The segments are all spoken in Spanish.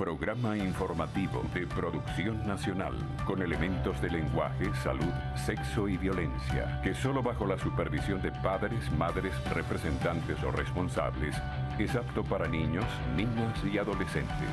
Programa informativo de Producción Nacional, con elementos de lenguaje, salud, sexo y violencia, que solo bajo la supervisión de padres, madres, representantes o responsables, es apto para niños, niñas y adolescentes.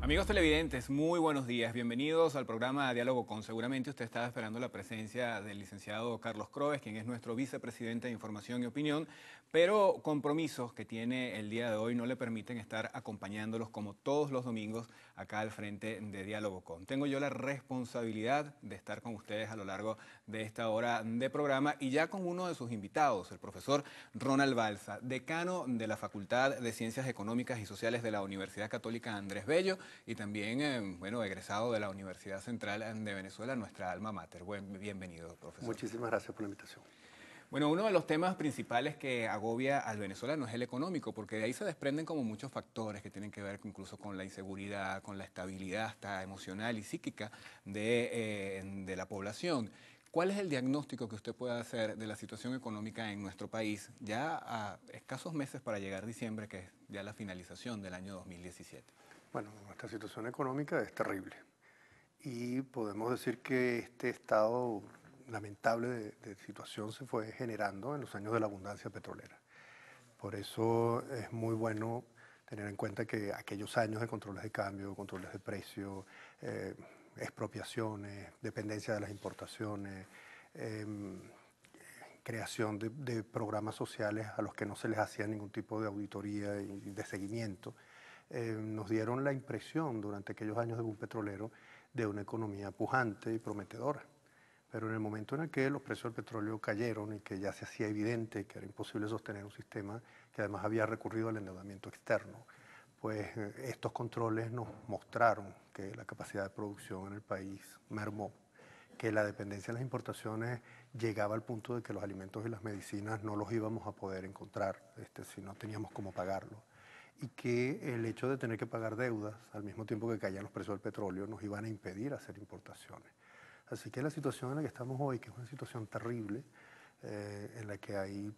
Amigos televidentes, muy buenos días. Bienvenidos al programa Diálogo Con. Seguramente usted estaba esperando la presencia del licenciado Carlos Croes, quien es nuestro vicepresidente de Información y Opinión, pero compromisos que tiene el día de hoy no le permiten estar acompañándolos como todos los domingos acá al frente de Diálogo Con. Tengo yo la responsabilidad de estar con ustedes a lo largo de esta hora de programa y ya con uno de sus invitados, el profesor Ronald Balsa, decano de la Facultad de Ciencias Económicas y Sociales de la Universidad Católica Andrés Bello, y también, egresado de la Universidad Central de Venezuela, nuestra alma mater. Bienvenido, profesor. Muchísimas gracias por la invitación. Bueno, uno de los temas principales que agobia al venezolano es el económico, porque de ahí se desprenden como muchos factores que tienen que ver incluso con la inseguridad, con la estabilidad hasta emocional y psíquica de la población. ¿Cuál es el diagnóstico que usted puede hacer de la situación económica en nuestro país ya a escasos meses para llegar diciembre, que es ya la finalización del año 2017? Bueno, nuestra situación económica es terrible y podemos decir que este estado lamentable de situación se fue generando en los años de la abundancia petrolera. Por eso es muy bueno tener en cuenta que aquellos años de controles de cambio, controles de precio, expropiaciones, dependencia de las importaciones, creación de programas sociales a los que no se les hacía ningún tipo de auditoría y de seguimiento, nos dieron la impresión durante aquellos años de boom petrolero de una economía pujante y prometedora. Pero en el momento en el que los precios del petróleo cayeron y que ya se hacía evidente que era imposible sostener un sistema que además había recurrido al endeudamiento externo, pues estos controles nos mostraron que la capacidad de producción en el país mermó, que la dependencia en las importaciones llegaba al punto de que los alimentos y las medicinas no los íbamos a poder encontrar si no teníamos cómo pagarlo, y que el hecho de tener que pagar deudas al mismo tiempo que caían los precios del petróleo nos iban a impedir hacer importaciones. Así que la situación en la que estamos hoy, que es una situación terrible, en la que hay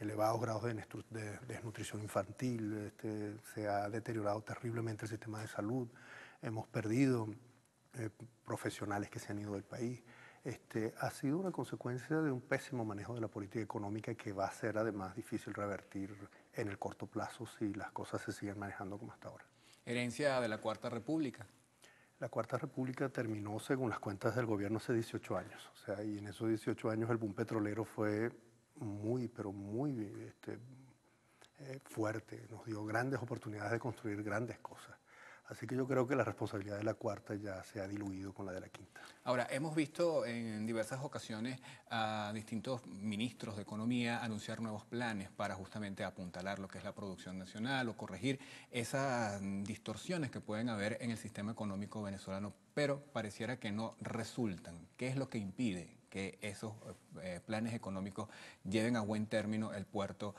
elevados grados de desnutrición infantil, se ha deteriorado terriblemente el sistema de salud, hemos perdido profesionales que se han ido del país. Ha sido una consecuencia de un pésimo manejo de la política económica que va a ser además difícil revertir en el corto plazo si las cosas se siguen manejando como hasta ahora. Herencia de la Cuarta República. La Cuarta República terminó, según las cuentas del gobierno, hace 18 años. O sea, y en esos 18 años el boom petrolero fue muy, pero muy fuerte. Nos dio grandes oportunidades de construir grandes cosas. Así que yo creo que la responsabilidad de la cuarta ya se ha diluido con la de la quinta. Ahora, hemos visto en diversas ocasiones a distintos ministros de Economía anunciar nuevos planes para justamente apuntalar lo que es la producción nacional o corregir esas distorsiones que pueden haber en el sistema económico venezolano, pero pareciera que no resultan. ¿Qué es lo que impide que esos planes económicos lleven a buen término el puerto,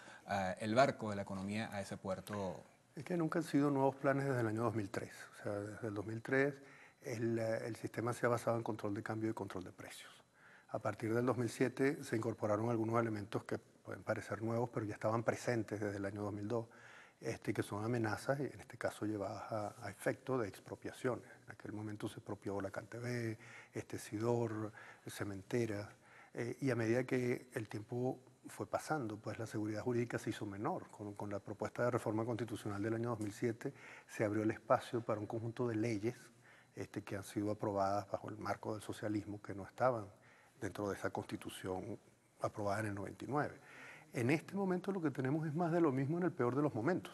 el barco de la economía a ese puerto? Es que nunca han sido nuevos planes desde el año 2003. O sea, desde el 2003 el sistema se ha basado en control de cambio y control de precios. A partir del 2007 se incorporaron algunos elementos que pueden parecer nuevos, pero ya estaban presentes desde el año 2002, que son amenazas, y en este caso llevadas a efecto de expropiaciones. En aquel momento se expropió la CanTV, Sidor, Cementeras, y a medida que el tiempo fue pasando, pues la seguridad jurídica se hizo menor. Con la propuesta de reforma constitucional del año 2007 se abrió el espacio para un conjunto de leyes que han sido aprobadas bajo el marco del socialismo, que no estaban dentro de esa constitución aprobada en el 99. En este momento lo que tenemos es más de lo mismo en el peor de los momentos.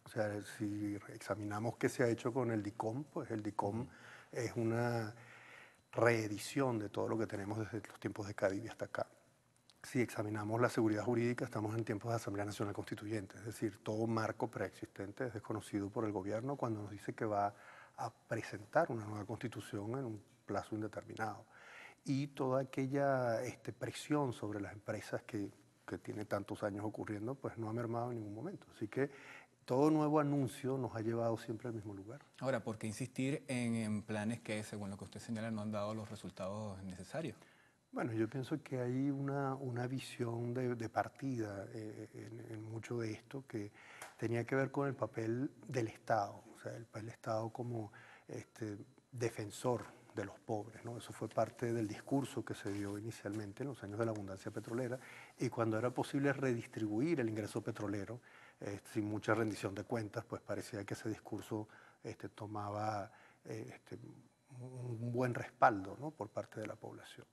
O sea, si examinamos qué se ha hecho con el DICOM, pues el DICOM es una reedición de todo lo que tenemos desde los tiempos de Cadivi hasta acá. Si examinamos la seguridad jurídica, estamos en tiempos de Asamblea Nacional Constituyente, es decir, todo marco preexistente es desconocido por el gobierno cuando nos dice que va a presentar una nueva constitución en un plazo indeterminado. Y toda aquella presión sobre las empresas que tiene tantos años ocurriendo, pues no ha mermado en ningún momento. Así que todo nuevo anuncio nos ha llevado siempre al mismo lugar. Ahora, ¿por qué insistir en planes que, según lo que usted señala, no han dado los resultados necesarios? Bueno, yo pienso que hay una visión de partida en mucho de esto que tenía que ver con el papel del Estado, o sea, el papel del Estado como defensor de los pobres, ¿no? Eso fue parte del discurso que se dio inicialmente en los años de la abundancia petrolera y cuando era posible redistribuir el ingreso petrolero sin mucha rendición de cuentas, pues parecía que ese discurso tomaba un buen respaldo, ¿no?, por parte de la población.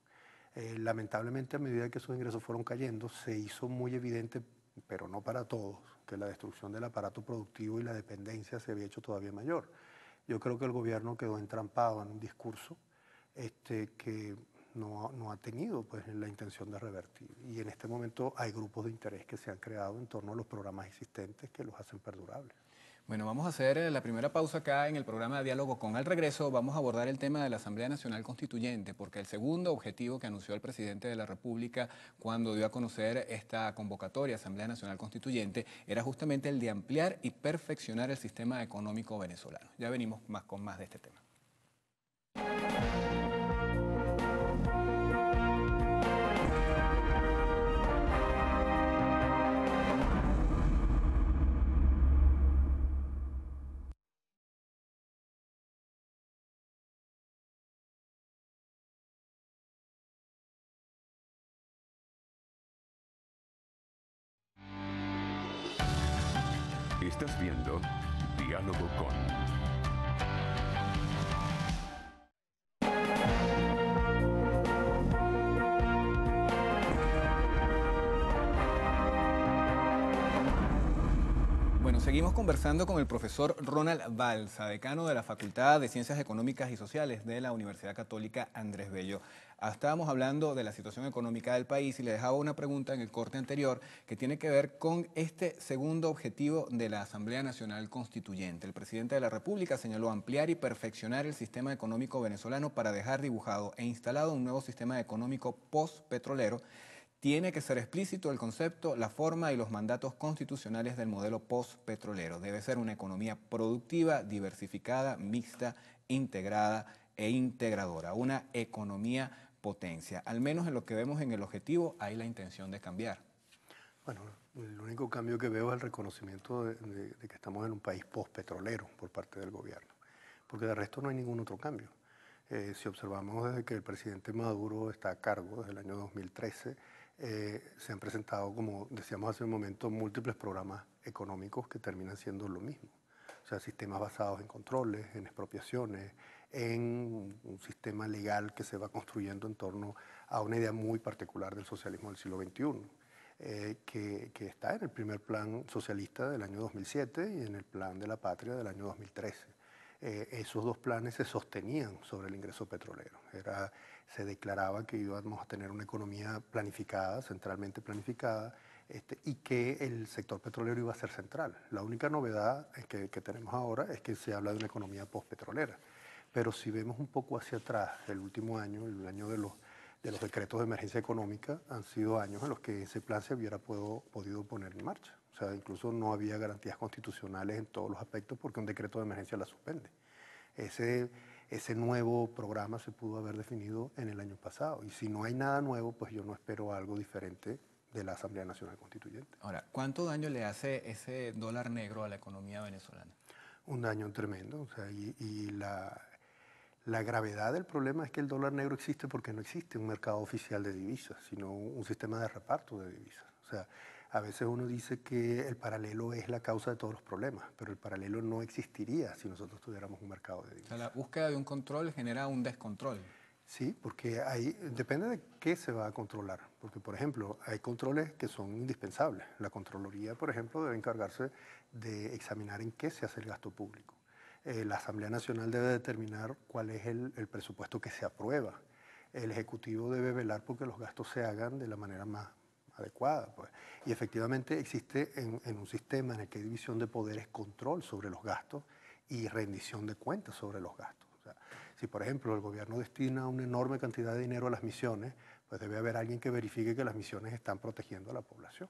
Lamentablemente, a medida que esos ingresos fueron cayendo, se hizo muy evidente, pero no para todos, que la destrucción del aparato productivo y la dependencia se había hecho todavía mayor. Yo creo que el gobierno quedó entrampado en un discurso que no ha tenido pues, la intención de revertir. Y en este momento hay grupos de interés que se han creado en torno a los programas existentes que los hacen perdurables. Bueno, vamos a hacer la primera pausa acá en el programa de Diálogo con. Al regreso vamos a abordar el tema de la Asamblea Nacional Constituyente, porque el segundo objetivo que anunció el presidente de la República cuando dio a conocer esta convocatoria, Asamblea Nacional Constituyente, era justamente el de ampliar y perfeccionar el sistema económico venezolano. Ya venimos con más de este tema. Estás viendo Diálogo con. Bueno, seguimos conversando con el profesor Ronald Balsa, decano de la Facultad de Ciencias Económicas y Sociales de la Universidad Católica Andrés Bello. Estábamos hablando de la situación económica del país y le dejaba una pregunta en el corte anterior que tiene que ver con este segundo objetivo de la Asamblea Nacional Constituyente. El presidente de la República señaló ampliar y perfeccionar el sistema económico venezolano para dejar dibujado e instalado un nuevo sistema económico post-petrolero. Tiene que ser explícito el concepto, la forma y los mandatos constitucionales del modelo post-petrolero. Debe ser una economía productiva, diversificada, mixta, integrada e integradora. Una economía potencia. Al menos en lo que vemos en el objetivo hay la intención de cambiar. Bueno, el único cambio que veo es el reconocimiento de que estamos en un país post-petrolero por parte del gobierno, porque de resto no hay ningún otro cambio. Si observamos desde que el presidente Maduro está a cargo, desde el año 2013, se han presentado, como decíamos hace un momento, múltiples programas económicos que terminan siendo lo mismo. O sea, sistemas basados en controles, en expropiaciones, en un sistema legal que se va construyendo en torno a una idea muy particular del socialismo del siglo XXI, que está en el primer plan socialista del año 2007 y en el plan de la patria del año 2013. Esos dos planes se sostenían sobre el ingreso petrolero. Se declaraba que íbamos a tener una economía planificada, centralmente planificada, y que el sector petrolero iba a ser central. La única novedad que tenemos ahora es que se habla de una economía postpetrolera. Pero si vemos un poco hacia atrás, el último año, el año de los decretos de emergencia económica, han sido años en los que ese plan se hubiera podido poner en marcha. O sea, incluso no había garantías constitucionales en todos los aspectos porque un decreto de emergencia la suspende. Ese nuevo programa se pudo haber definido en el año pasado. Y si no hay nada nuevo, pues yo no espero algo diferente de la Asamblea Nacional Constituyente. Ahora, ¿cuánto daño le hace ese dólar negro a la economía venezolana? Un daño tremendo. O sea, la gravedad del problema es que el dólar negro existe porque no existe un mercado oficial de divisas, sino un sistema de reparto de divisas. O sea, a veces uno dice que el paralelo es la causa de todos los problemas, pero el paralelo no existiría si nosotros tuviéramos un mercado de divisas. O sea, la búsqueda de un control genera un descontrol. Sí, porque depende de qué se va a controlar. Porque, por ejemplo, hay controles que son indispensables. La Contraloría, por ejemplo, debe encargarse de examinar en qué se hace el gasto público. La Asamblea Nacional debe determinar cuál es el presupuesto que se aprueba. El Ejecutivo debe velar porque los gastos se hagan de la manera más adecuada. Pues. Y efectivamente existe en un sistema en el que hay división de poderes, control sobre los gastos y rendición de cuentas sobre los gastos. O sea, si, por ejemplo, el gobierno destina una enorme cantidad de dinero a las misiones, pues debe haber alguien que verifique que las misiones están protegiendo a la población.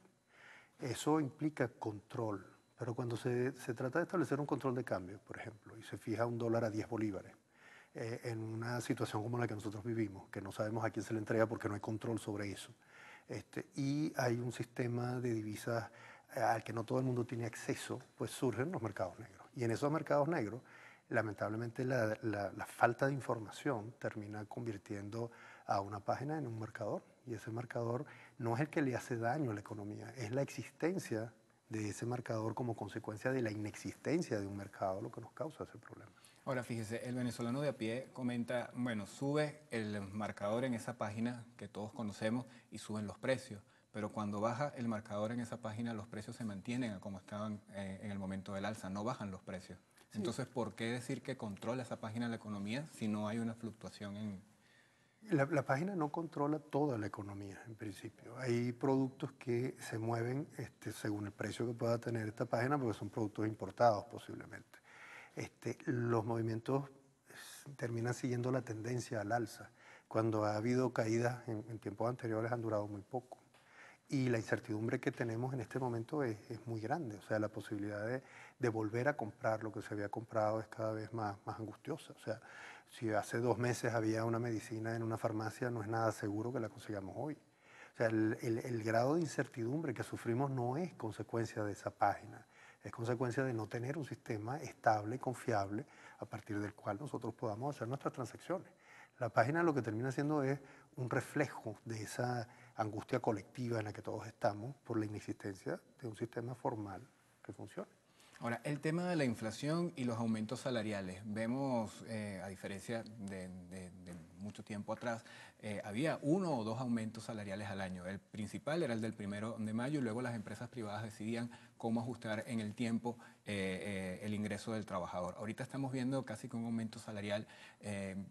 Eso implica control, Pero cuando se trata de establecer un control de cambio, por ejemplo, y se fija un dólar a 10 bolívares, en una situación como la que nosotros vivimos, que no sabemos a quién se le entrega porque no hay control sobre eso, y hay un sistema de divisas al que no todo el mundo tiene acceso, pues surgen los mercados negros. Y en esos mercados negros, lamentablemente la falta de información termina convirtiendo a una página en un marcador. Y ese marcador no es el que le hace daño a la economía, es la existencia de ese marcador como consecuencia de la inexistencia de un mercado lo que nos causa ese problema. Ahora, fíjese, el venezolano de a pie comenta, bueno, sube el marcador en esa página que todos conocemos y suben los precios, pero cuando baja el marcador en esa página los precios se mantienen a como estaban en el momento del alza, no bajan los precios. Sí. Entonces, ¿por qué decir que controla esa página la economía si no hay una fluctuación en...? La página no controla toda la economía, en principio. Hay productos que se mueven según el precio que pueda tener esta página, porque son productos importados posiblemente. Los movimientos terminan siguiendo la tendencia al alza. Cuando ha habido caídas en tiempos anteriores han durado muy poco. Y la incertidumbre que tenemos en este momento es muy grande. O sea, la posibilidad de volver a comprar lo que se había comprado es cada vez más angustiosa. O sea, si hace 2 meses había una medicina en una farmacia, no es nada seguro que la consigamos hoy. O sea, el grado de incertidumbre que sufrimos no es consecuencia de esa página, es consecuencia de no tener un sistema estable y confiable a partir del cual nosotros podamos hacer nuestras transacciones. La página lo que termina siendo es un reflejo de esa angustia colectiva en la que todos estamos por la inexistencia de un sistema formal que funcione. Ahora, el tema de la inflación y los aumentos salariales. Vemos, a diferencia de mucho tiempo atrás, había 1 o 2 aumentos salariales al año. El principal era el del 1 de mayo y luego las empresas privadas decidían cómo ajustar en el tiempo el ingreso del trabajador. Ahorita estamos viendo casi que un aumento salarial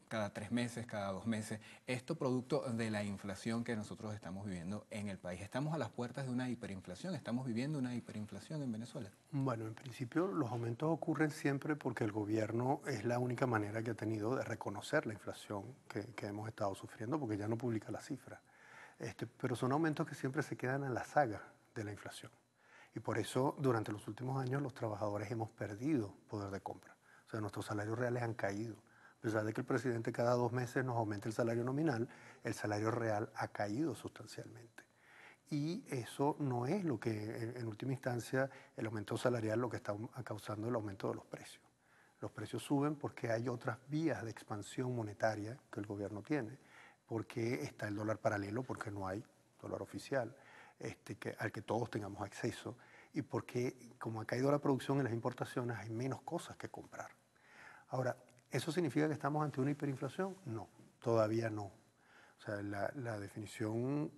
cada 3 meses, cada 2 meses. Esto producto de la inflación que nosotros estamos viviendo en el país. Estamos a las puertas de una hiperinflación. ¿Estamos viviendo una hiperinflación en Venezuela? Bueno, en principio los aumentos ocurren siempre porque el gobierno es la única manera que ha tenido de reconocer la inflación que hemos estado sufriendo, porque ya no publica las cifras. Pero son aumentos que siempre se quedan a la saga de la inflación. Y por eso durante los últimos años los trabajadores hemos perdido poder de compra. O sea, nuestros salarios reales han caído. A pesar de que el presidente cada 2 meses nos aumenta el salario nominal, el salario real ha caído sustancialmente. Y eso no es lo que, en última instancia, el aumento salarial lo que está causando el aumento de los precios. Los precios suben porque hay otras vías de expansión monetaria que el gobierno tiene, porque está el dólar paralelo, porque no hay dólar oficial, al que todos tengamos acceso, y porque como ha caído la producción en las importaciones hay menos cosas que comprar. Ahora, ¿eso significa que estamos ante una hiperinflación? No, todavía no. O sea, la definición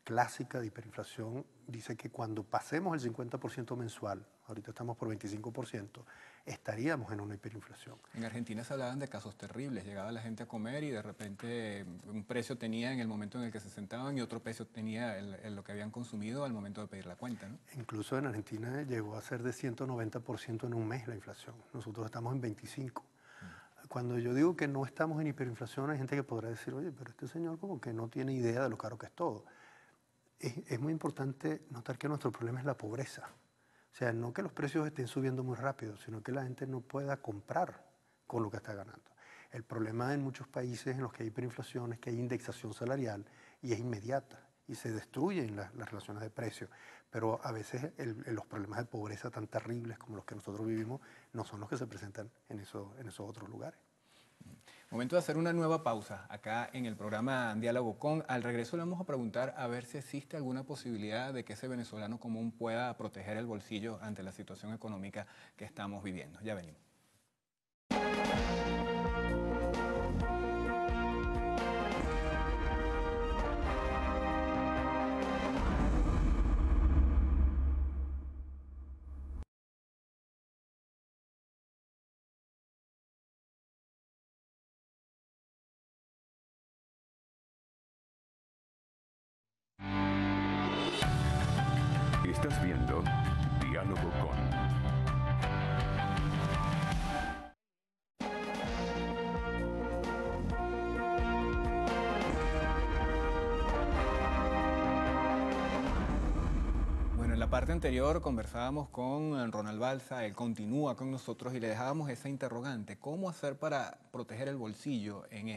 clásica de hiperinflación dice que cuando pasemos el 50% mensual, ahorita estamos por 25%, estaríamos en una hiperinflación. En Argentina se hablaban de casos terribles, llegaba la gente a comer y de repente un precio tenía en el momento en el que se sentaban y otro precio tenía lo que habían consumido al momento de pedir la cuenta, ¿no? Incluso en Argentina llegó a ser de 190% en un mes la inflación, nosotros estamos en 25%. Cuando yo digo que no estamos en hiperinflación, hay gente que podrá decir, oye, pero este señor como que no tiene idea de lo caro que es todo. Es muy importante notar que nuestro problema es la pobreza. O sea, no que los precios estén subiendo muy rápido, sino que la gente no pueda comprar con lo que está ganando. El problema en muchos países en los que hay hiperinflación es que hay indexación salarial y es inmediata y se destruyen las relaciones de precios. Pero a veces los problemas de pobreza tan terribles como los que nosotros vivimos no son los que se presentan en esos otros lugares. Momento de hacer una nueva pausa acá en el programa Diálogo Con. Al regreso le vamos a preguntar a ver si existe alguna posibilidad de que ese venezolano común pueda proteger el bolsillo ante la situación económica que estamos viviendo. Ya venimos. Estás viendo Diálogo Con. parte anterior conversábamos con Ronald Balsa, él continúa con nosotros y le dejábamos esa interrogante, ¿cómo hacer para proteger el bolsillo en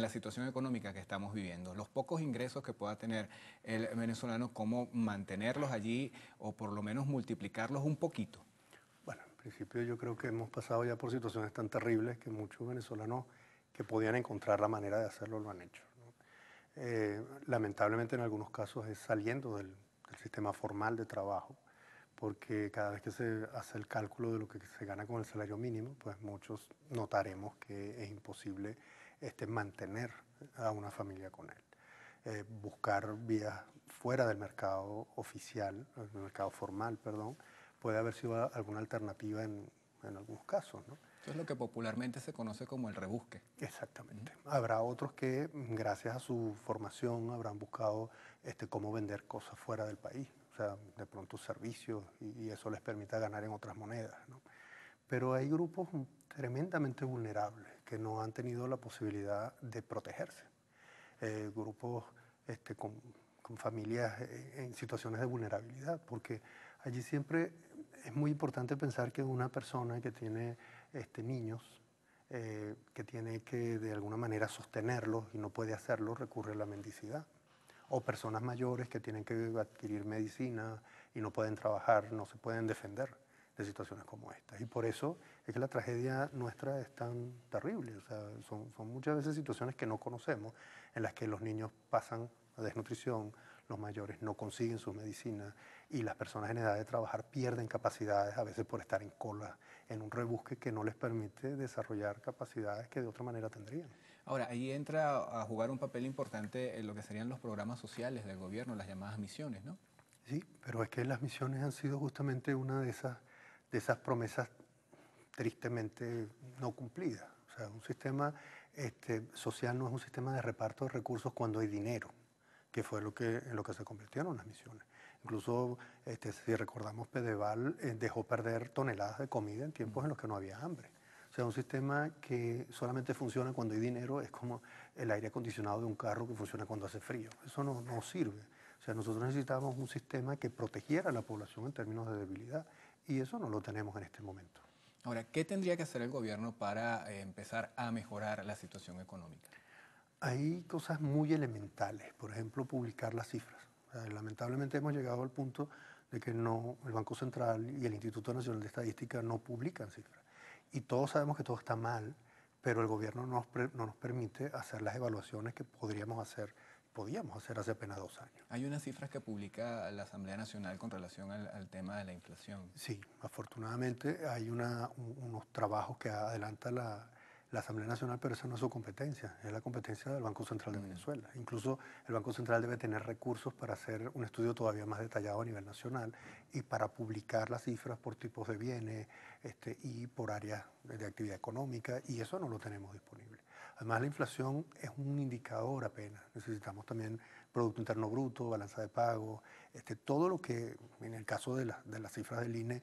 la situación económica que estamos viviendo? Los pocos ingresos que pueda tener el venezolano, ¿cómo mantenerlos allí o por lo menos multiplicarlos un poquito? Bueno, en principio yo creo que hemos pasado ya por situaciones tan terribles que muchos venezolanos que podían encontrar la manera de hacerlo lo han hecho, ¿no? Lamentablemente en algunos casos es saliendo del sistema formal de trabajo, porque cada vez que se hace el cálculo de lo que se gana con el salario mínimo, pues muchos notaremos que es imposible mantener a una familia con él. Buscar vías fuera del mercado oficial, del mercado formal, perdón, puede haber sido alguna alternativa en algunos casos, ¿no? Eso es lo que popularmente se conoce como el rebusque. Exactamente. Habrá otros que, gracias a su formación, habrán buscado cómo vender cosas fuera del país, o sea, de pronto servicios, y eso les permita ganar en otras monedas, ¿no? Pero hay grupos tremendamente vulnerables que no han tenido la posibilidad de protegerse. Grupos con familias en situaciones de vulnerabilidad, porque allí siempre es muy importante pensar que una persona que tiene niños, que tiene que de alguna manera sostenerlos y no puede hacerlo, recurre a la mendicidad. O personas mayores que tienen que adquirir medicina y no pueden trabajar, no se pueden defender de situaciones como estas. Y por eso es que la tragedia nuestra es tan terrible. O sea, son muchas veces situaciones que no conocemos, en las que los niños pasan a desnutrición, los mayores no consiguen sus medicinas y las personas en edad de trabajar pierden capacidades, a veces por estar en cola, en un rebusque que no les permite desarrollar capacidades que de otra manera tendrían. Ahora, ahí entra a jugar un papel importante en lo que serían los programas sociales del gobierno, las llamadas misiones, ¿no? Sí, pero es que las misiones han sido justamente una de esas promesas tristemente no cumplidas. O sea, un sistema social no es un sistema de reparto de recursos cuando hay dinero, que fue en lo que se convirtieron las misiones. Incluso, si recordamos, Pedeval dejó perder toneladas de comida en tiempos en los que no había hambre. O sea, un sistema que solamente funciona cuando hay dinero es como el aire acondicionado de un carro que funciona cuando hace frío. Eso no sirve. O sea, nosotros necesitábamos un sistema que protegiera a la población en términos de debilidad y eso no lo tenemos en este momento. Ahora, ¿qué tendría que hacer el gobierno para empezar a mejorar la situación económica? Hay cosas muy elementales, por ejemplo, publicar las cifras. O sea, lamentablemente hemos llegado al punto de que el Banco Central y el Instituto Nacional de Estadística no publican cifras. Y todos sabemos que todo está mal, pero el gobierno no nos permite hacer las evaluaciones que podíamos hacer hace apenas 2 años. Hay unas cifras que publica la Asamblea Nacional con relación al tema de la inflación. Sí, afortunadamente hay unos trabajos que adelanta la Asamblea Nacional, pero esa no es su competencia, es la competencia del Banco Central de Venezuela. Incluso el Banco Central debe tener recursos para hacer un estudio todavía más detallado a nivel nacional y para publicar las cifras por tipos de bienes y por áreas de actividad económica, y eso no lo tenemos disponible. Además, la inflación es un indicador apenas. Necesitamos también Producto Interno Bruto, balanza de pago, todo lo que, en el caso de las cifras del INE,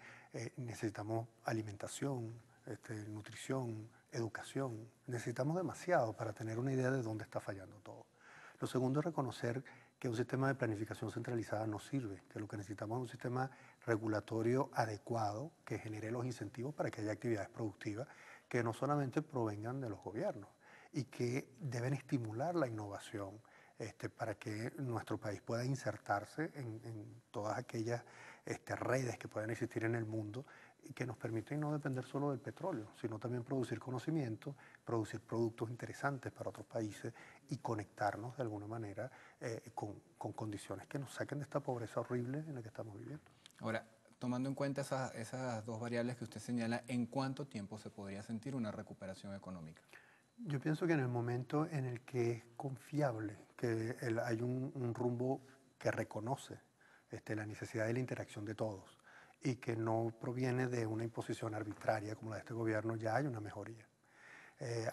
necesitamos alimentación, nutrición, educación. Necesitamos demasiado para tener una idea de dónde está fallando todo. Lo segundo es reconocer que un sistema de planificación centralizada no sirve, que lo que necesitamos es un sistema regulatorio adecuado que genere los incentivos para que haya actividades productivas que no solamente provengan de los gobiernos y que deben estimular la innovación para que nuestro país pueda insertarse en todas aquellas redes que puedan existir en el mundo y que nos permiten no depender solo del petróleo, sino también producir conocimiento, producir productos interesantes para otros países y conectarnos de alguna manera con condiciones que nos saquen de esta pobreza horrible en la que estamos viviendo. Ahora, tomando en cuenta esas dos variables que usted señala, ¿en cuánto tiempo se podría sentir una recuperación económica? Yo pienso que en el momento en el que es confiable, que hay un rumbo que reconoce la necesidad de la interacción de todos y que no proviene de una imposición arbitraria como la de este gobierno, ya hay una mejoría.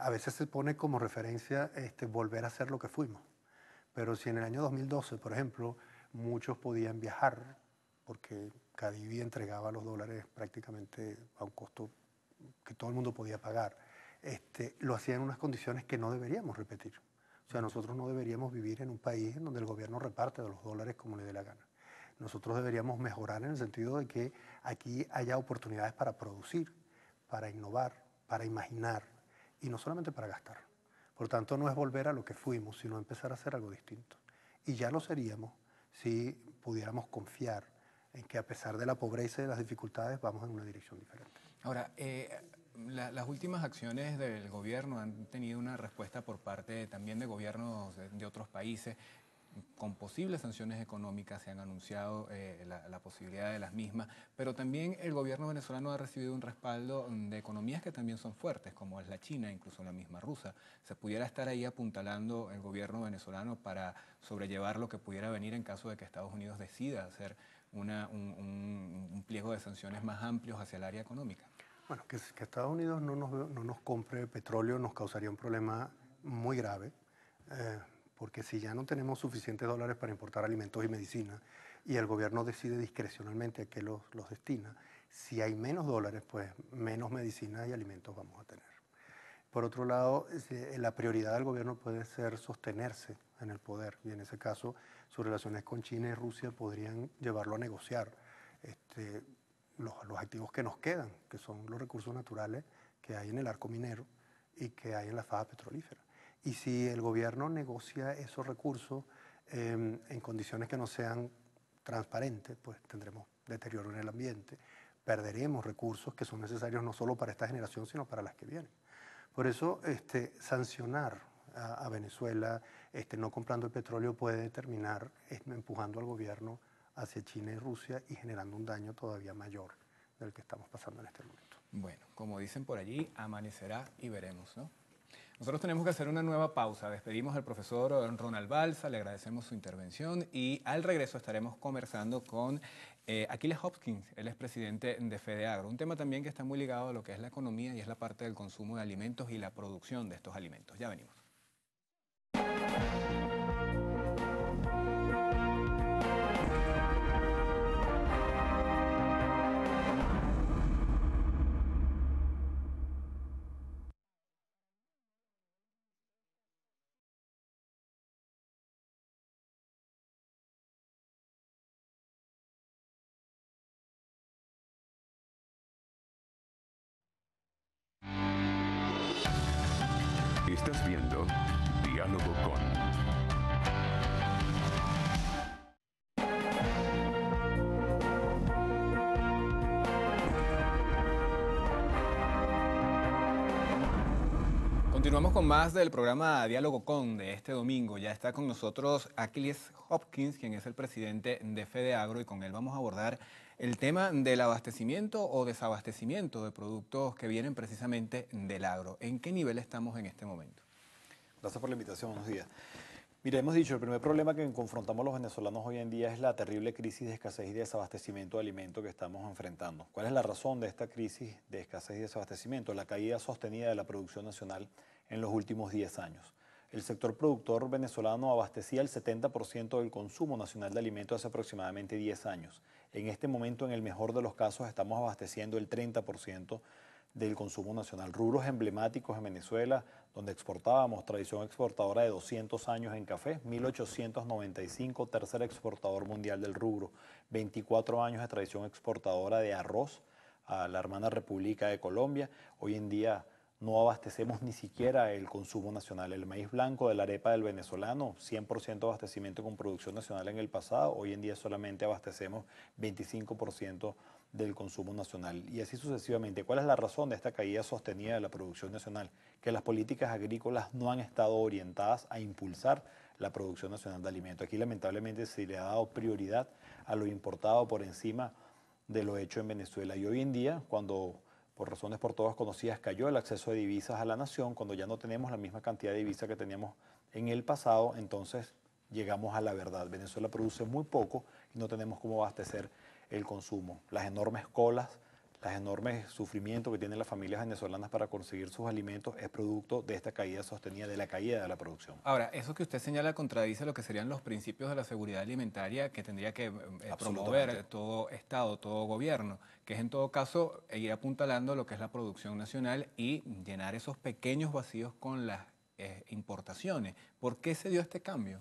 A veces se pone como referencia volver a ser lo que fuimos, pero si en el año 2012, por ejemplo, muchos podían viajar porque Cadivi entregaba los dólares prácticamente a un costo que todo el mundo podía pagar, lo hacía en unas condiciones que no deberíamos repetir. O sea, nosotros no deberíamos vivir en un país en donde el gobierno reparte de los dólares como le dé la gana. Nosotros deberíamos mejorar en el sentido de que aquí haya oportunidades para producir, para innovar, para imaginar y no solamente para gastar. Por tanto, no es volver a lo que fuimos, sino empezar a hacer algo distinto. Y ya lo seríamos si pudiéramos confiar en que a pesar de la pobreza y de las dificultades vamos en una dirección diferente. Ahora, las últimas acciones del gobierno han tenido una respuesta por parte también de gobiernos de otros países con posibles sanciones económicas, se han anunciado la posibilidad de las mismas, pero también el gobierno venezolano ha recibido un respaldo de economías que también son fuertes, como es la China, incluso la misma rusa. ¿Se pudiera estar ahí apuntalando el gobierno venezolano para sobrellevar lo que pudiera venir en caso de que Estados Unidos decida hacer un pliego de sanciones más amplios hacia el área económica? Bueno, que Estados Unidos no nos compre petróleo nos causaría un problema muy grave. Porque si ya no tenemos suficientes dólares para importar alimentos y medicina y el gobierno decide discrecionalmente a qué los destina, si hay menos dólares, pues menos medicina y alimentos vamos a tener. Por otro lado, la prioridad del gobierno puede ser sostenerse en el poder y en ese caso sus relaciones con China y Rusia podrían llevarlo a negociar los activos que nos quedan, que son los recursos naturales que hay en el arco minero y que hay en la faja petrolífera. Y si el gobierno negocia esos recursos en condiciones que no sean transparentes, pues tendremos deterioro en el ambiente, perderemos recursos que son necesarios no solo para esta generación, sino para las que vienen. Por eso, sancionar a Venezuela no comprando el petróleo puede terminar empujando al gobierno hacia China y Rusia y generando un daño todavía mayor del que estamos pasando en este momento. Bueno, como dicen por allí, amanecerá y veremos, ¿no? Nosotros tenemos que hacer una nueva pausa. Despedimos al profesor Ronald Balsa, le agradecemos su intervención y al regreso estaremos conversando con Achilles Hopkins, él es presidente de FEDEAGRO. Un tema también que está muy ligado a lo que es la economía y es la parte del consumo de alimentos y la producción de estos alimentos. Ya venimos. Estás viendo Diálogo con. Continuamos con más del programa Diálogo con de este domingo. Ya está con nosotros Achilles Hopkins, quien es el presidente de FEDEAGRO, y con él vamos a abordar el tema del abastecimiento o desabastecimiento de productos que vienen precisamente del agro. ¿En qué nivel estamos en este momento? Gracias por la invitación, buenos días. Mira, hemos dicho, el primer problema que confrontamos los venezolanos hoy en día es la terrible crisis de escasez y desabastecimiento de alimentos que estamos enfrentando. ¿Cuál es la razón de esta crisis de escasez y desabastecimiento? La caída sostenida de la producción nacional en los últimos 10 años. El sector productor venezolano abastecía el 70% del consumo nacional de alimentos hace aproximadamente 10 años. En este momento, en el mejor de los casos, estamos abasteciendo el 30% del consumo nacional. Rubros emblemáticos en Venezuela, donde exportábamos, tradición exportadora de 200 años en café, 1895, tercer exportador mundial del rubro, 24 años de tradición exportadora de arroz a la hermana República de Colombia. Hoy en día no abastecemos ni siquiera el consumo nacional. El maíz blanco de la arepa del venezolano, 100% abastecimiento con producción nacional en el pasado, hoy en día solamente abastecemos 25% del consumo nacional. Y así sucesivamente. ¿Cuál es la razón de esta caída sostenida de la producción nacional? Que las políticas agrícolas no han estado orientadas a impulsar la producción nacional de alimentos. Aquí lamentablemente se le ha dado prioridad a lo importado por encima de lo hecho en Venezuela. Y hoy en día, cuando por razones por todas conocidas cayó el acceso de divisas a la nación, cuando ya no tenemos la misma cantidad de divisas que teníamos en el pasado, entonces llegamos a la verdad. Venezuela produce muy poco y no tenemos cómo abastecer el consumo. Las enormes colas, los enormes sufrimientos que tienen las familias venezolanas para conseguir sus alimentos es producto de esta caída sostenida, de la caída de la producción. Ahora, eso que usted señala contradice lo que serían los principios de la seguridad alimentaria que tendría que promover todo Estado, todo gobierno, que es en todo caso ir apuntalando lo que es la producción nacional y llenar esos pequeños vacíos con las importaciones. ¿Por qué se dio este cambio?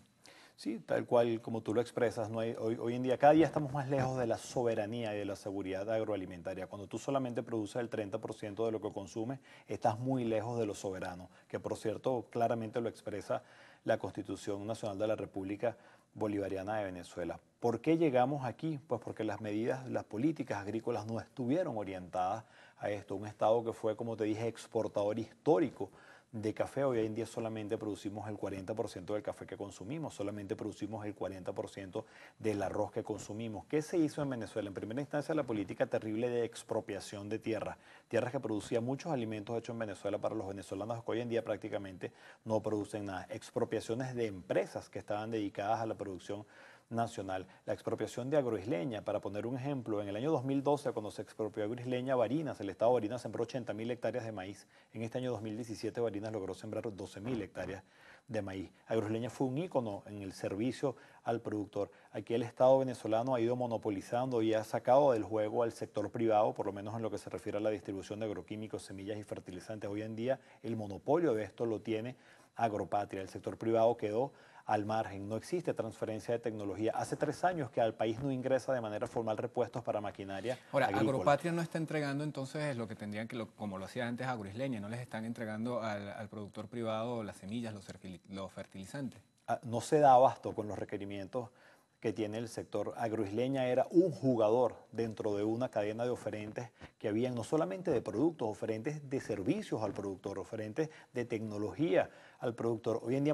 Sí, tal cual como tú lo expresas, no hay, hoy en día cada día estamos más lejos de la soberanía y de la seguridad agroalimentaria. Cuando tú solamente produces el 30% de lo que consumes, estás muy lejos de lo soberano, que por cierto claramente lo expresa la Constitución Nacional de la República Bolivariana de Venezuela. ¿Por qué llegamos aquí? Pues porque las medidas, las políticas agrícolas no estuvieron orientadas a esto. Un Estado que fue, como te dije, exportador histórico de café, hoy en día solamente producimos el 40% del café que consumimos, solamente producimos el 40% del arroz que consumimos. ¿Qué se hizo en Venezuela? En primera instancia, la política terrible de expropiación de tierras, tierras que producían muchos alimentos hechos en Venezuela para los venezolanos que hoy en día prácticamente no producen nada. Expropiaciones de empresas que estaban dedicadas a la producción nacional. La expropiación de Agroisleña, para poner un ejemplo, en el año 2012, cuando se expropió Agroisleña, Barinas, el estado de Barinas sembró 80.000 hectáreas de maíz. En este año 2017, Barinas logró sembrar 12.000 hectáreas de maíz. Agroisleña fue un ícono en el servicio al productor. Aquí el Estado venezolano ha ido monopolizando y ha sacado del juego al sector privado, por lo menos en lo que se refiere a la distribución de agroquímicos, semillas y fertilizantes. Hoy en día el monopolio de esto lo tiene Agropatria. El sector privado quedó al margen, no existe transferencia de tecnología. Hace 3 años que al país no ingresa de manera formal repuestos para maquinaria Ahora, agrícola. Agropatria no está entregando entonces lo que tendrían que, como lo hacía antes Agroisleña, no les están entregando al productor privado las semillas, los fertilizantes. No se da abasto con los requerimientos que tiene el sector. Agroisleña era un jugador dentro de una cadena de oferentes que habían no solamente de productos, oferentes de servicios al productor, oferentes de tecnología al productor. Hoy en día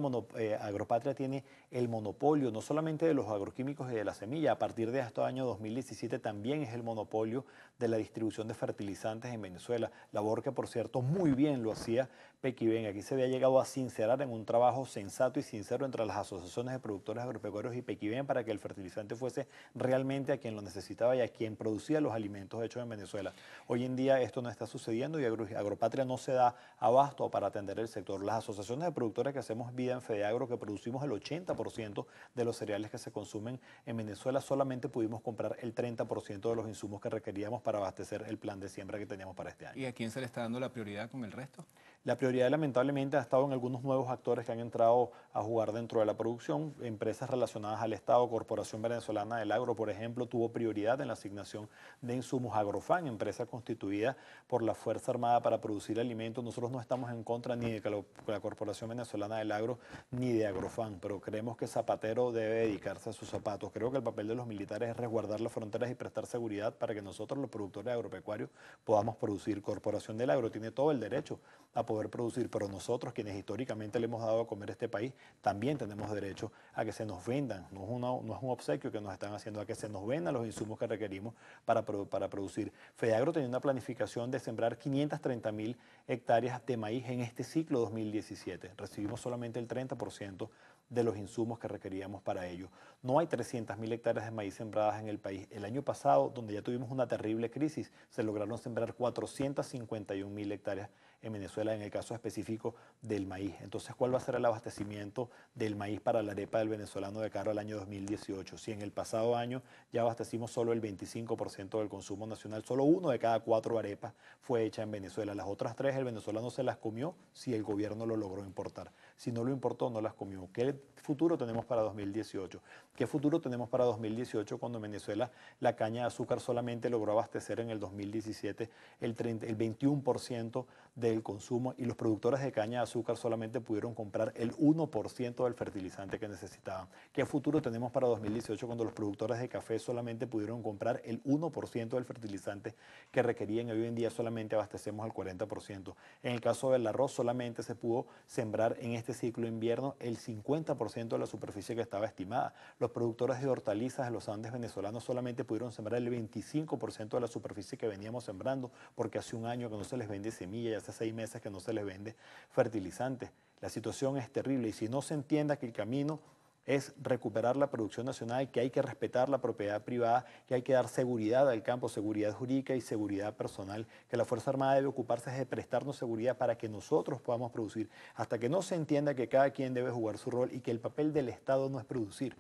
Agropatria tiene el monopolio no solamente de los agroquímicos y de la semilla, a partir de este año 2017 también es el monopolio de la distribución de fertilizantes en Venezuela, labor que por cierto muy bien lo hacía Pequiven. Aquí se había llegado a sincerar en un trabajo sensato y sincero entre las asociaciones de productores agropecuarios y Pequiven para que el fertilizante fuese realmente a quien lo necesitaba y a quien producía los alimentos hechos en Venezuela. Hoy en día esto no está sucediendo y Agropatria no se da abasto para atender el sector. Las asociaciones de productores que hacemos vida en Fedeagro, que producimos el 80% de los cereales que se consumen en Venezuela, solamente pudimos comprar el 30% de los insumos que requeríamos para abastecer el plan de siembra que teníamos para este año. ¿Y a quién se le está dando la prioridad con el resto? La prioridad lamentablemente ha estado en algunos nuevos actores que han entrado a jugar dentro de la producción, empresas relacionadas al Estado. Corporación Venezolana del Agro, por ejemplo, tuvo prioridad en la asignación de insumos. Agrofan, empresa constituida por la Fuerza Armada para producir alimentos. Nosotros no estamos en contra ni de la Corporación Venezolana del Agro ni de Agrofan, pero creemos que Zapatero debe dedicarse a sus zapatos. Creo que el papel de los militares es resguardar las fronteras y prestar seguridad para que nosotros, los productores agropecuarios, podamos producir. Corporación del Agro tiene todo el derecho a poder producir, pero nosotros, quienes históricamente le hemos dado a comer a este país, también tenemos derecho a que se nos vendan, no es un obsequio que nos están haciendo, a que se nos vendan los insumos que requerimos para producir. Fedeagro tenía una planificación de sembrar 530.000 hectáreas de maíz en este ciclo 2017. Recibimos solamente el 30% de los insumos que requeríamos para ello. No hay 300.000 hectáreas de maíz sembradas en el país. El año pasado, donde ya tuvimos una terrible crisis, se lograron sembrar 451.000 hectáreas en Venezuela, en el caso específico del maíz. Entonces, ¿cuál va a ser el abastecimiento del maíz para la arepa del venezolano de cara al año 2018? Si en el pasado año ya abastecimos solo el 25% del consumo nacional, solo 1 de cada 4 arepas fue hecha en Venezuela. Las otras 3 el venezolano se las comió si el gobierno lo logró importar. Si no lo importó, no las comió. ¿Qué futuro tenemos para 2018? ¿Qué futuro tenemos para 2018 cuando en Venezuela la caña de azúcar solamente logró abastecer en el 2017 el 21% del consumo y los productores de caña de azúcar solamente pudieron comprar el 1% del fertilizante que necesitaban? ¿Qué futuro tenemos para 2018 cuando los productores de café solamente pudieron comprar el 1% del fertilizante que requerían y hoy en día solamente abastecemos el 40%? En el caso del arroz solamente se pudo sembrar en este ciclo de invierno el 50% de la superficie que estaba estimada. Los productores de hortalizas de los Andes venezolanos solamente pudieron sembrar el 25% de la superficie que veníamos sembrando porque hace un año que no se les vende semilla y hace 6 meses que no se les vende fertilizante. La situación es terrible y si no se entienda que el camino es recuperar la producción nacional, que hay que respetar la propiedad privada, que hay que dar seguridad al campo, seguridad jurídica y seguridad personal, que la Fuerza Armada debe ocuparse de prestarnos seguridad para que nosotros podamos producir, hasta que no se entienda que cada quien debe jugar su rol y que el papel del Estado no es producir.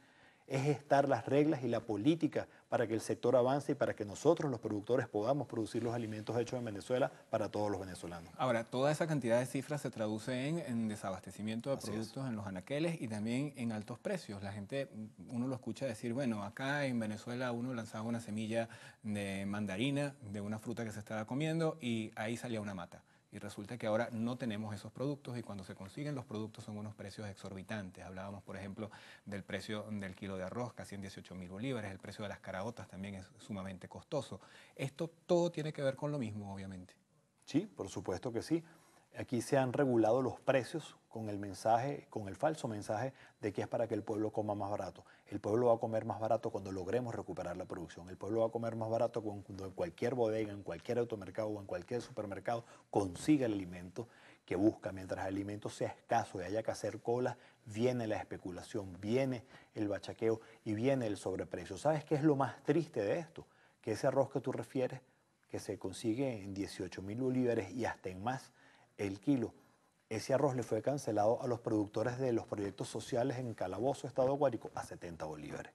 es gestar las reglas y la política para que el sector avance y para que nosotros, los productores, podamos producir los alimentos hechos en Venezuela para todos los venezolanos. Ahora, toda esa cantidad de cifras se traduce en desabastecimiento de productos en los anaqueles y también en altos precios. La gente, uno lo escucha decir, bueno, acá en Venezuela uno lanzaba una semilla de mandarina, de una fruta que se estaba comiendo y ahí salía una mata. Y resulta que ahora no tenemos esos productos y cuando se consiguen los productos son unos precios exorbitantes. Hablábamos, por ejemplo, del precio del kilo de arroz, casi en 18.000 bolívares. El precio de las caraotas también es sumamente costoso. Esto todo tiene que ver con lo mismo, obviamente. Sí, por supuesto que sí. Aquí se han regulado los precios con el mensaje, con el falso mensaje de que es para que el pueblo coma más barato. El pueblo va a comer más barato cuando logremos recuperar la producción. El pueblo va a comer más barato cuando en cualquier bodega, en cualquier automercado o en cualquier supermercado consiga el alimento que busca. Mientras el alimento sea escaso y haya que hacer cola, viene la especulación, viene el bachaqueo y viene el sobreprecio. ¿Sabes qué es lo más triste de esto? Que ese arroz que tú refieres, que se consigue en 18.000 bolívares y hasta en más el kilo, ese arroz le fue cancelado a los productores de los proyectos sociales en Calabozo, Estado Guárico, a 70 bolívares.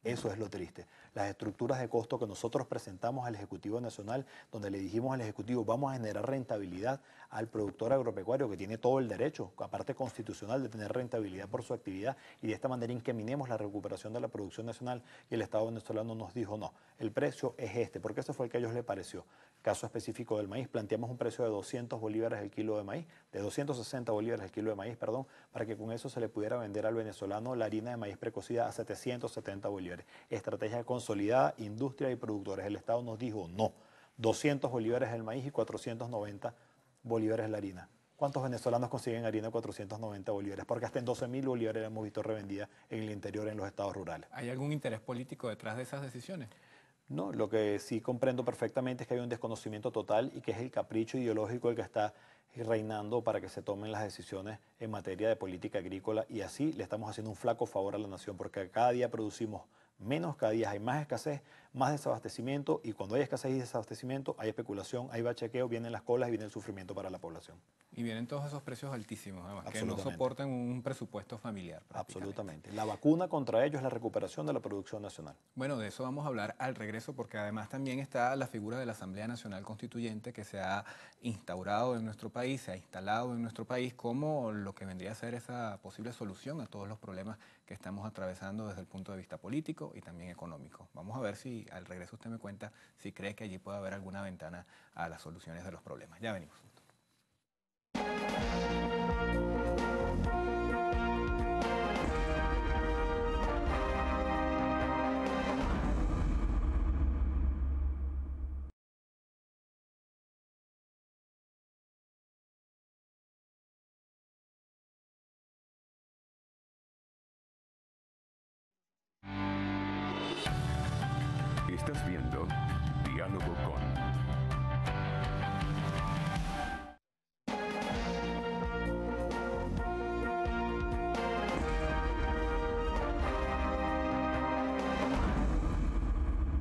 Eso es lo triste. Las estructuras de costo que nosotros presentamos al Ejecutivo Nacional, donde le dijimos al Ejecutivo, vamos a generar rentabilidad al productor agropecuario que tiene todo el derecho, aparte constitucional, de tener rentabilidad por su actividad y de esta manera incaminemos la recuperación de la producción nacional, y el Estado venezolano nos dijo no, el precio es este, porque ese fue el que a ellos les pareció. Caso específico del maíz, planteamos un precio de 200 bolívares el kilo de maíz, de 260 bolívares el kilo de maíz, perdón, para que con eso se le pudiera vender al venezolano la harina de maíz precocida a 770 bolívares. Estrategia consolidada, industria y productores. El Estado nos dijo no, 200 bolívares el maíz y 490 bolívares la harina. ¿Cuántos venezolanos consiguen harina de 490 bolívares? Porque hasta en 12.000 bolívares la hemos visto revendida en el interior, en los estados rurales. ¿Hay algún interés político detrás de esas decisiones? No, lo que sí comprendo perfectamente es que hay un desconocimiento total y que es el capricho ideológico el que está reinando para que se tomen las decisiones en materia de política agrícola, y así le estamos haciendo un flaco favor a la nación porque cada día producimos menos, cada día hay más escasez, más desabastecimiento, y cuando hay escasez y desabastecimiento hay especulación, hay bachequeo, vienen las colas y viene el sufrimiento para la población. Y vienen todos esos precios altísimos, además, que no soportan un presupuesto familiar. Absolutamente. La vacuna contra ello es la recuperación de la producción nacional. Bueno, de eso vamos a hablar al regreso, porque además también está la figura de la Asamblea Nacional Constituyente que se ha instaurado en nuestro país, se ha instalado en nuestro país como lo que vendría a ser esa posible solución a todos los problemas que estamos atravesando desde el punto de vista político y también económico. Vamos a ver si al regreso usted me cuenta si cree que allí puede haber alguna ventana a las soluciones de los problemas. Ya venimos. Estás viendo Diálogo con...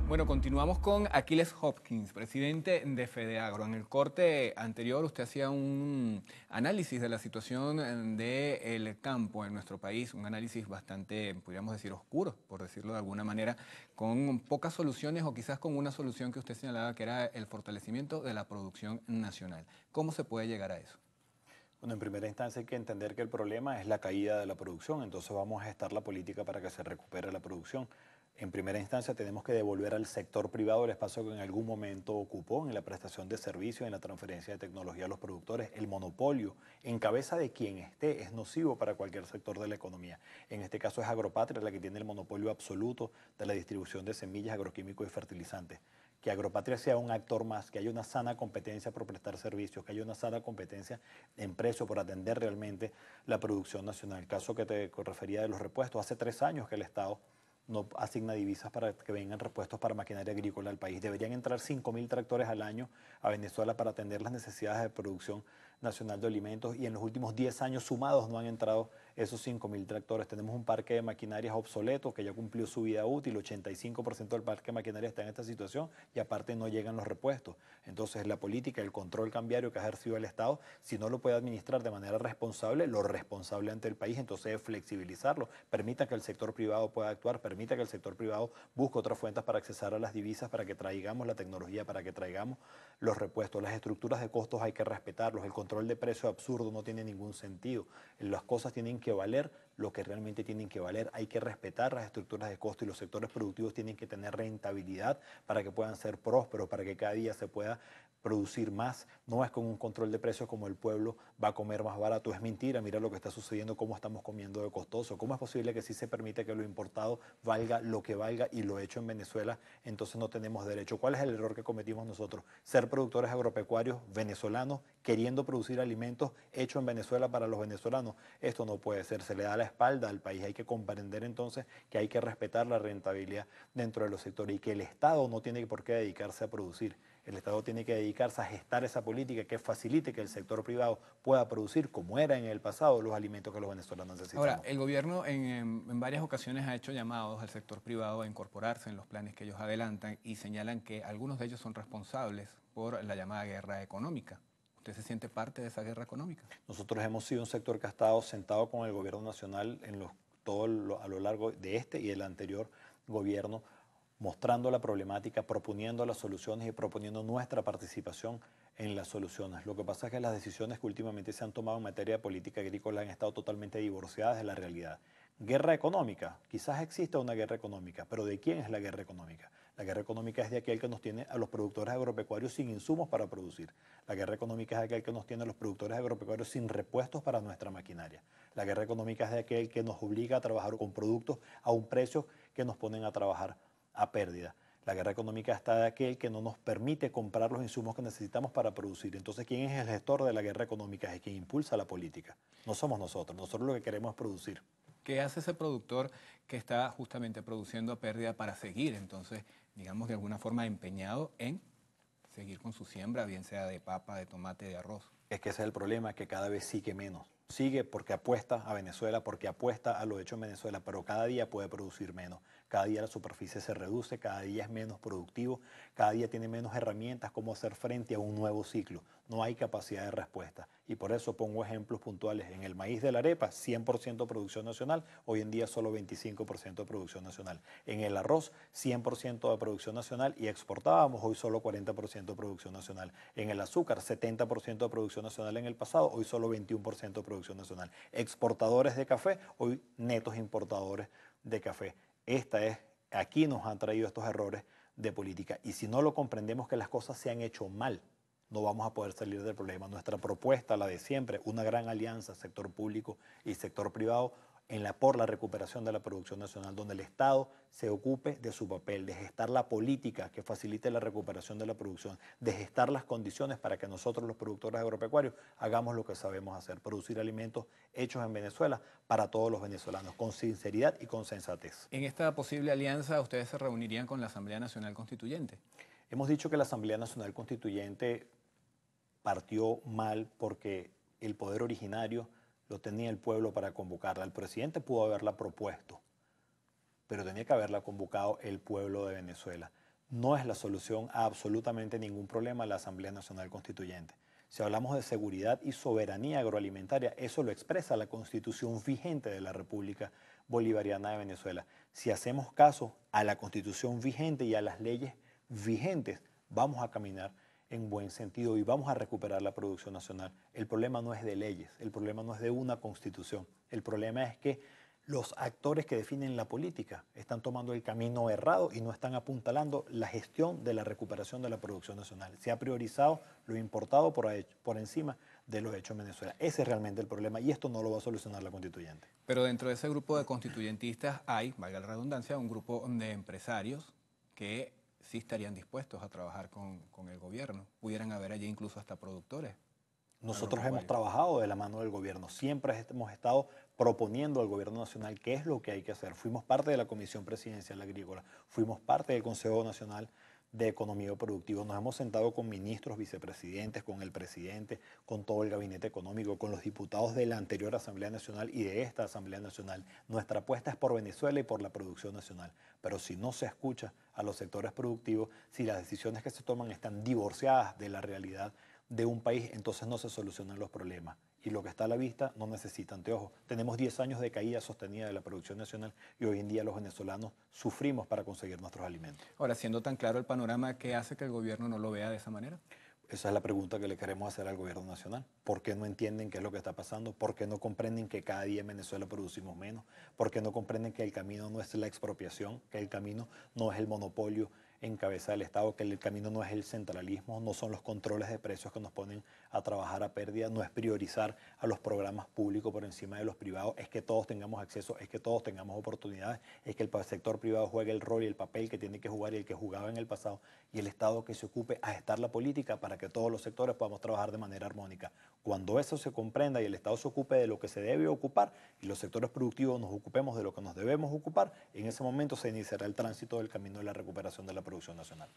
Bueno, continuamos con Aquiles Hopkins, presidente de FEDEAGRO. En el corte anterior usted hacía un análisis de la situación del campo en nuestro país, un análisis bastante, podríamos decir, oscuro, por decirlo de alguna manera, con pocas soluciones o quizás con una solución que usted señalaba que era el fortalecimiento de la producción nacional. ¿Cómo se puede llegar a eso? Bueno, en primera instancia hay que entender que el problema es la caída de la producción, entonces vamos a gestar la política para que se recupere la producción. En primera instancia tenemos que devolver al sector privado el espacio que en algún momento ocupó en la prestación de servicios, en la transferencia de tecnología a los productores. El monopolio en cabeza de quien esté es nocivo para cualquier sector de la economía. En este caso es Agropatria la que tiene el monopolio absoluto de la distribución de semillas, agroquímicos y fertilizantes. Que Agropatria sea un actor más, que haya una sana competencia por prestar servicios, que haya una sana competencia en precio por atender realmente la producción nacional. El caso que te refería de los repuestos, hace 3 años que el Estado no asigna divisas para que vengan repuestos para maquinaria agrícola al país. Deberían entrar 5.000 tractores al año a Venezuela para atender las necesidades de producción nacional de alimentos, y en los últimos 10 años sumados no han entrado esos 5.000 tractores. Tenemos un parque de maquinarias obsoleto que ya cumplió su vida útil, 85% del parque de maquinaria está en esta situación y aparte no llegan los repuestos. Entonces la política, el control cambiario que ha ejercido el Estado, si no lo puede administrar de manera responsable, lo responsable ante el país, entonces es flexibilizarlo, permita que el sector privado pueda actuar, permita que el sector privado busque otras fuentes para accesar a las divisas, para que traigamos la tecnología, para que traigamos los repuestos. Las estructuras de costos hay que respetarlos, el control de precio absurdo no tiene ningún sentido, las cosas tienen que valer lo que realmente tienen que valer, hay que respetar las estructuras de costo y los sectores productivos tienen que tener rentabilidad para que puedan ser prósperos, para que cada día se pueda producir más. No es con un control de precios como el pueblo va a comer más barato, es mentira. Mira lo que está sucediendo, cómo estamos comiendo de costoso, cómo es posible que sí se permite que lo importado valga lo que valga y lo hecho en Venezuela, entonces no tenemos derecho. ¿Cuál es el error que cometimos nosotros? Ser productores agropecuarios venezolanos queriendo producir alimentos hechos en Venezuela para los venezolanos. Esto no puede ser, se le da la espalda al país. Hay que comprender entonces que hay que respetar la rentabilidad dentro de los sectores y que el Estado no tiene por qué dedicarse a producir. El Estado tiene que dedicarse a gestar esa política que facilite que el sector privado pueda producir, como era en el pasado, los alimentos que los venezolanos necesitamos. Ahora, el gobierno en varias ocasiones ha hecho llamados al sector privado a incorporarse en los planes que ellos adelantan y señalan que algunos de ellos son responsables por la llamada guerra económica. ¿Usted se siente parte de esa guerra económica? Nosotros hemos sido un sector que ha estado sentado con el gobierno nacional a lo largo de este y del anterior gobierno, mostrando la problemática, proponiendo las soluciones y proponiendo nuestra participación en las soluciones. Lo que pasa es que las decisiones que últimamente se han tomado en materia de política agrícola han estado totalmente divorciadas de la realidad. Guerra económica, quizás exista una guerra económica, pero ¿de quién es la guerra económica? La guerra económica es de aquel que nos tiene a los productores agropecuarios sin insumos para producir. La guerra económica es de aquel que nos tiene a los productores agropecuarios sin repuestos para nuestra maquinaria. La guerra económica es de aquel que nos obliga a trabajar con productos a un precio que nos ponen a trabajar a pérdida. La guerra económica está de aquel que no nos permite comprar los insumos que necesitamos para producir. Entonces, ¿quién es el gestor de la guerra económica? Es quien impulsa la política. No somos nosotros. Nosotros lo que queremos es producir. ¿Qué hace ese productor que está justamente produciendo a pérdida para seguir, entonces, digamos, de alguna forma empeñado en seguir con su siembra, bien sea de papa, de tomate, de arroz? Es que ese es el problema, que cada vez sigue menos. Sigue porque apuesta a Venezuela, porque apuesta a lo hecho en Venezuela, pero cada día puede producir menos. Cada día la superficie se reduce, cada día es menos productivo, cada día tiene menos herramientas como hacer frente a un nuevo ciclo. No hay capacidad de respuesta. Y por eso pongo ejemplos puntuales. En el maíz de la arepa, 100% producción nacional, hoy en día solo 25% de producción nacional. En el arroz, 100% de producción nacional y exportábamos, hoy solo 40% de producción nacional. En el azúcar, 70% de producción nacional en el pasado, hoy solo 21% de producción nacional. Exportadores de café, hoy netos importadores de café. Aquí nos han traído estos errores de política y si no lo comprendemos que las cosas se han hecho mal, no vamos a poder salir del problema. Nuestra propuesta, la de siempre, una gran alianza, sector público y sector privado, por la recuperación de la producción nacional, donde el Estado se ocupe de su papel, de gestar la política que facilite la recuperación de la producción, de gestar las condiciones para que nosotros los productores agropecuarios hagamos lo que sabemos hacer, producir alimentos hechos en Venezuela para todos los venezolanos, con sinceridad y con sensatez. En esta posible alianza, ¿ustedes se reunirían con la Asamblea Nacional Constituyente? Hemos dicho que la Asamblea Nacional Constituyente partió mal porque el poder originario lo tenía el pueblo para convocarla. El presidente pudo haberla propuesto, pero tenía que haberla convocado el pueblo de Venezuela. No es la solución a absolutamente ningún problema la Asamblea Nacional Constituyente. Si hablamos de seguridad y soberanía agroalimentaria, eso lo expresa la Constitución vigente de la República Bolivariana de Venezuela. Si hacemos caso a la Constitución vigente y a las leyes vigentes, vamos a caminar en buen sentido y vamos a recuperar la producción nacional. El problema no es de leyes, el problema no es de una constitución, el problema es que los actores que definen la política están tomando el camino errado y no están apuntalando la gestión de la recuperación de la producción nacional. Se ha priorizado lo importado por encima de lo hecho en Venezuela. Ese es realmente el problema y esto no lo va a solucionar la constituyente. Pero dentro de ese grupo de constituyentistas hay, valga la redundancia, un grupo de empresarios que sí estarían dispuestos a trabajar con el gobierno. Pudieran haber allí incluso hasta productores. Nosotros hemos trabajado de la mano del gobierno. Siempre hemos estado proponiendo al gobierno nacional qué es lo que hay que hacer. Fuimos parte de la Comisión Presidencial Agrícola, fuimos parte del Consejo Nacional de economía productiva. Nos hemos sentado con ministros, vicepresidentes, con el presidente, con todo el gabinete económico, con los diputados de la anterior Asamblea Nacional y de esta Asamblea Nacional. Nuestra apuesta es por Venezuela y por la producción nacional. Pero si no se escucha a los sectores productivos, si las decisiones que se toman están divorciadas de la realidad de un país, entonces no se solucionan los problemas. Y lo que está a la vista no necesita anteojos. Tenemos 10 años de caída sostenida de la producción nacional y hoy en día los venezolanos sufrimos para conseguir nuestros alimentos. Ahora, siendo tan claro el panorama, ¿qué hace que el gobierno no lo vea de esa manera? Esa es la pregunta que le queremos hacer al gobierno nacional. ¿Por qué no entienden qué es lo que está pasando? ¿Por qué no comprenden que cada día en Venezuela producimos menos? ¿Por qué no comprenden que el camino no es la expropiación, que el camino no es el monopolio en cabeza del Estado, que el camino no es el centralismo, no son los controles de precios que nos ponen a trabajar a pérdida, no es priorizar a los programas públicos por encima de los privados, es que todos tengamos acceso, es que todos tengamos oportunidades, es que el sector privado juegue el rol y el papel que tiene que jugar y el que jugaba en el pasado, y el Estado que se ocupe a gestar la política para que todos los sectores podamos trabajar de manera armónica. Cuando eso se comprenda y el Estado se ocupe de lo que se debe ocupar y los sectores productivos nos ocupemos de lo que nos debemos ocupar, en ese momento se iniciará el tránsito del camino de la recuperación de la producción nacional.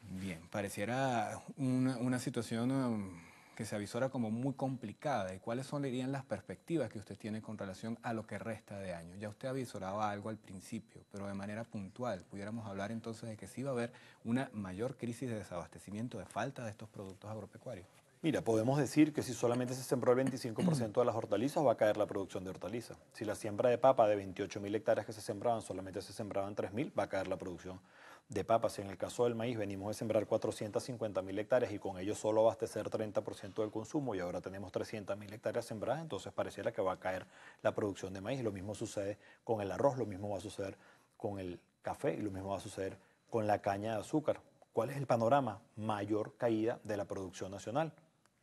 Bien, pareciera una situación que se avisora como muy complicada. ¿Y cuáles serían las perspectivas que usted tiene con relación a lo que resta de año? Ya usted avisoraba algo al principio, pero de manera puntual, pudiéramos hablar entonces de que sí va a haber una mayor crisis de desabastecimiento, de falta de estos productos agropecuarios. Mira, podemos decir que si solamente se sembró el 25% de las hortalizas, va a caer la producción de hortalizas. Si la siembra de papa de 28.000 hectáreas que se sembraban, solamente se sembraban 3.000, va a caer la producción de papa. Si en el caso del maíz venimos de sembrar 450.000 hectáreas y con ello solo abastecer 30% del consumo y ahora tenemos 300.000 hectáreas sembradas, entonces pareciera que va a caer la producción de maíz. Lo mismo sucede con el arroz, lo mismo va a suceder con el café y lo mismo va a suceder con la caña de azúcar. ¿Cuál es el panorama? Mayor caída de la producción nacional.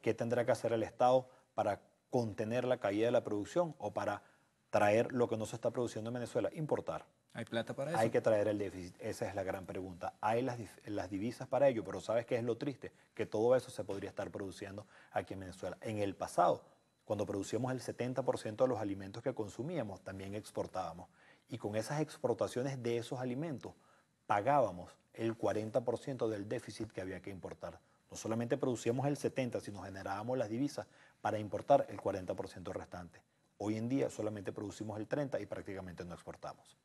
¿Qué tendrá que hacer el Estado para contener la caída de la producción o para traer lo que no se está produciendo en Venezuela? Importar. ¿Hay plata para eso? Hay que traer el déficit. Esa es la gran pregunta. Hay las divisas para ello, pero ¿sabes qué es lo triste? Que todo eso se podría estar produciendo aquí en Venezuela. En el pasado, cuando producíamos el 70% de los alimentos que consumíamos, también exportábamos. Y con esas exportaciones de esos alimentos, pagábamos el 40% del déficit que había que importar. No solamente producíamos el 70%, sino generábamos las divisas para importar el 40% restante. Hoy en día solamente producimos el 30% y prácticamente no exportamos.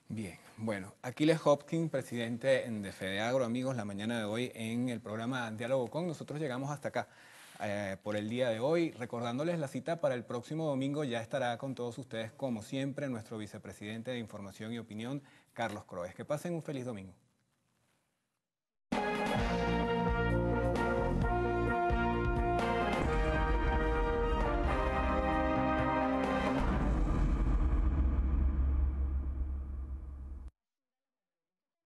Bien, bueno, Aquiles Hopkins, presidente de FEDEAGRO, amigos, la mañana de hoy en el programa Diálogo Con. Nosotros llegamos hasta acá por el día de hoy, recordándoles la cita para el próximo domingo. Ya estará con todos ustedes, como siempre, nuestro vicepresidente de Información y Opinión, Carlos Croes. Que pasen un feliz domingo.